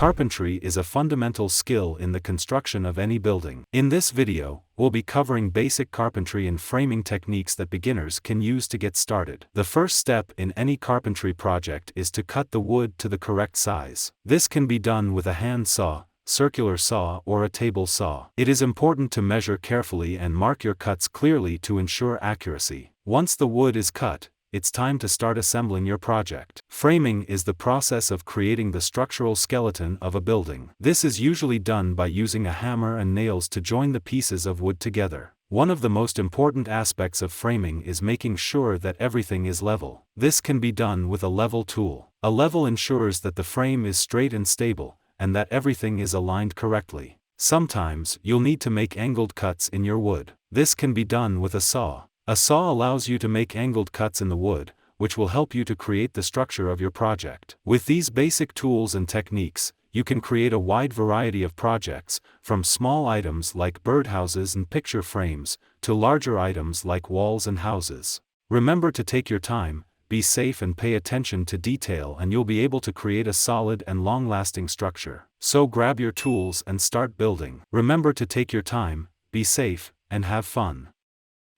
Carpentry is a fundamental skill in the construction of any building. In this video, we'll be covering basic carpentry and framing techniques that beginners can use to get started. The first step in any carpentry project is to cut the wood to the correct size. This can be done with a hand saw, circular saw, or a table saw. It is important to measure carefully and mark your cuts clearly to ensure accuracy. Once the wood is cut, it's time to start assembling your project. Framing is the process of creating the structural skeleton of a building. This is usually done by using a hammer and nails to join the pieces of wood together. One of the most important aspects of framing is making sure that everything is level. This can be done with a level tool. A level ensures that the frame is straight and stable, and that everything is aligned correctly. Sometimes, you'll need to make angled cuts in your wood. This can be done with a saw. A saw allows you to make angled cuts in the wood, which will help you to create the structure of your project. With these basic tools and techniques, you can create a wide variety of projects, from small items like birdhouses and picture frames, to larger items like walls and houses. Remember to take your time, be safe and pay attention to detail, and you'll be able to create a solid and long-lasting structure. So grab your tools and start building. Remember to take your time, be safe, and have fun.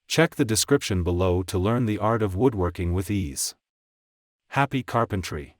Check the description below to learn the art of woodworking with ease. Happy carpentry!